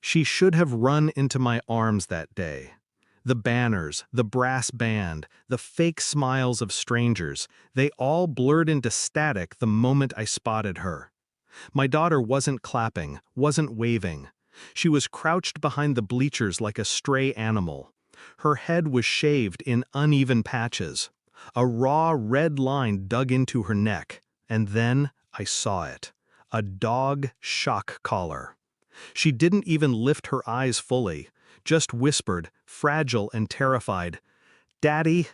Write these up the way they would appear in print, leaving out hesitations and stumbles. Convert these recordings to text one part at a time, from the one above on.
She should have run into my arms that day. The banners, the brass band, the fake smiles of strangers, they all blurred into static the moment I spotted her. My daughter wasn't clapping, wasn't waving. She was crouched behind the bleachers like a stray animal. Her head was shaved in uneven patches. A raw red line dug into her neck, and then I saw it. A dog shock collar. She didn't even lift her eyes fully, just whispered, fragile and terrified, "Daddy,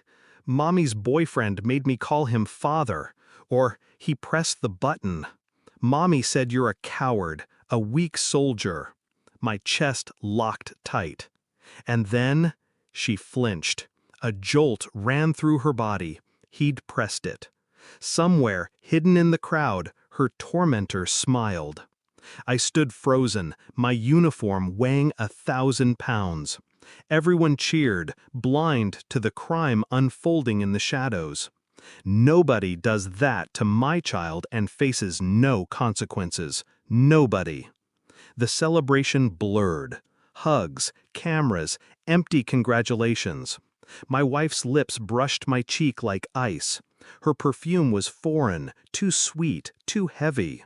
Mommy's boyfriend made me call him father," or "he pressed the button. Mommy said you're a coward, a weak soldier." My chest locked tight. And then she flinched. A jolt ran through her body. He'd pressed it. Somewhere, hidden in the crowd, her tormentor smiled. I stood frozen, my uniform weighing 1,000 pounds. Everyone cheered, blind to the crime unfolding in the shadows. Nobody does that to my child and faces no consequences. Nobody. The celebration blurred. Hugs, cameras, empty congratulations. My wife's lips brushed my cheek like ice. Her perfume was foreign, too sweet, too heavy.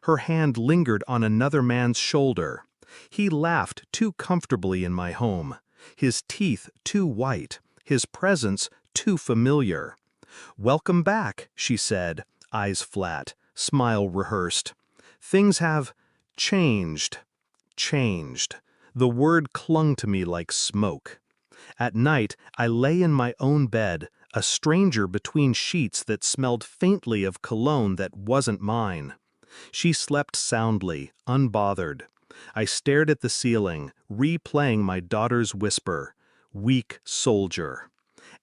Her hand lingered on another man's shoulder. He laughed too comfortably in my home. His teeth too white. His presence too familiar. "Welcome back," she said, eyes flat, smile rehearsed. "Things have changed." Changed. The word clung to me like smoke. At night, I lay in my own bed, a stranger between sheets that smelled faintly of cologne that wasn't mine. She slept soundly, unbothered. I stared at the ceiling, replaying my daughter's whisper, "Weak soldier."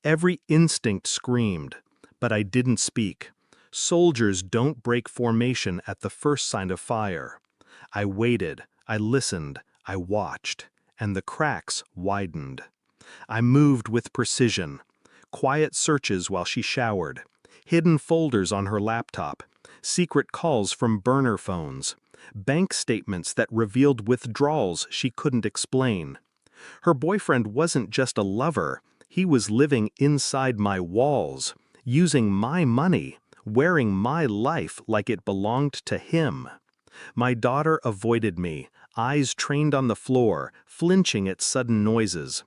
Every instinct screamed, but I didn't speak. Soldiers don't break formation at the first sign of fire. I waited, I listened, I watched, and the cracks widened. I moved with precision. Quiet searches while she showered, hidden folders on her laptop, secret calls from burner phones, bank statements that revealed withdrawals she couldn't explain. Her boyfriend wasn't just a lover, he was living inside my walls, using my money, wearing my life like it belonged to him. My daughter avoided me, eyes trained on the floor, flinching at sudden noises.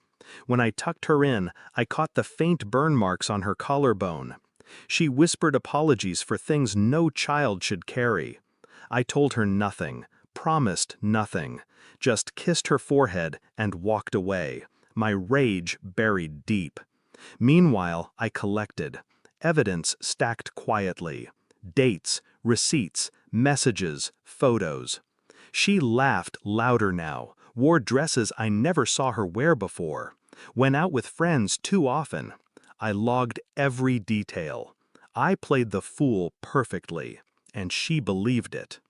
When I tucked her in, I caught the faint burn marks on her collarbone. She whispered apologies for things no child should carry. I told her nothing, promised nothing, just kissed her forehead and walked away, my rage buried deep. Meanwhile, I collected. Evidence stacked quietly. Dates, receipts, messages, photos. She laughed louder now, wore dresses I never saw her wear before, went out with friends too often. I logged every detail. I played the fool perfectly, and she believed it.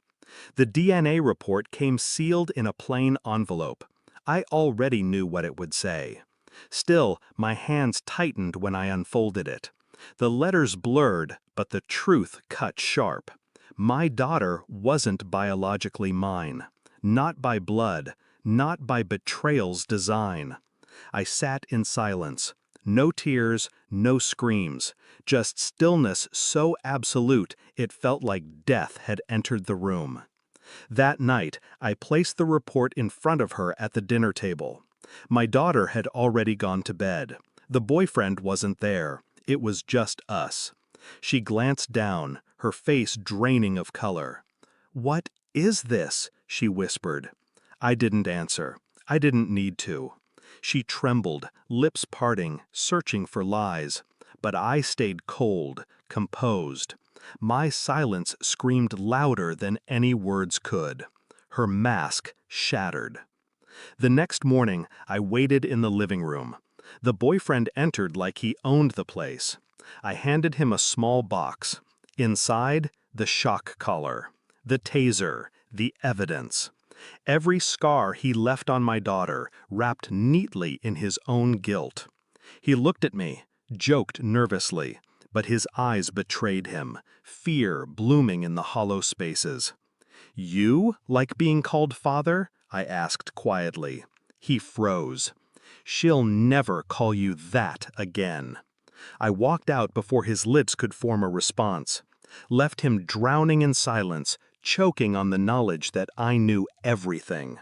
The DNA report came sealed in a plain envelope. I already knew what it would say. Still, my hands tightened when I unfolded it. The letters blurred, but the truth cut sharp. My daughter wasn't biologically mine. Not by blood, not by betrayal's design. I sat in silence. No tears, no screams, just stillness so absolute it felt like death had entered the room. That night, I placed the report in front of her at the dinner table. My daughter had already gone to bed. The boyfriend wasn't there. It was just us. She glanced down, her face draining of color. "What is this?" she whispered. I didn't answer. I didn't need to. She trembled, lips parting, searching for lies. But I stayed cold, composed. My silence screamed louder than any words could. Her mask shattered. The next morning, I waited in the living room. The boyfriend entered like he owned the place. I handed him a small box. Inside, the shock collar, the taser, the evidence. Every scar he left on my daughter, wrapped neatly in his own guilt. He looked at me, joked nervously, but his eyes betrayed him, fear blooming in the hollow spaces. "You like being called father?" I asked quietly. He froze. "She'll never call you that again." I walked out before his lips could form a response, left him drowning in silence, choking on the knowledge that I knew everything.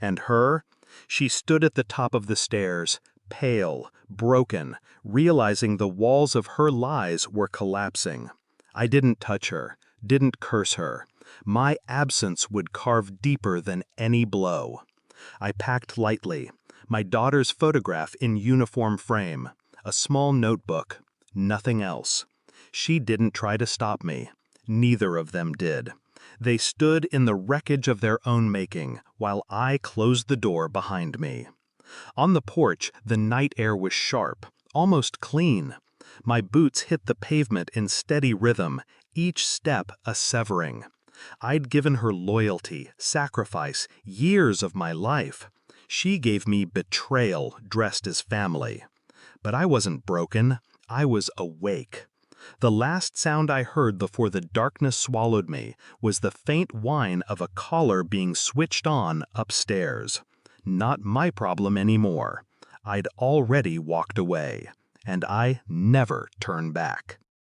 And her? She stood at the top of the stairs, pale, broken, realizing the walls of her lies were collapsing. I didn't touch her, didn't curse her. My absence would carve deeper than any blow. I packed lightly, my daughter's photograph in uniform frame, a small notebook, nothing else. She didn't try to stop me. Neither of them did. They stood in the wreckage of their own making, while I closed the door behind me. On the porch, the night air was sharp, almost clean. My boots hit the pavement in steady rhythm, each step a severing. I'd given her loyalty, sacrifice, years of my life. She gave me betrayal dressed as family. But I wasn't broken. I was awake. The last sound I heard before the darkness swallowed me was the faint whine of a collar being switched on upstairs. Not my problem anymore. I'd already walked away, and I never turned back.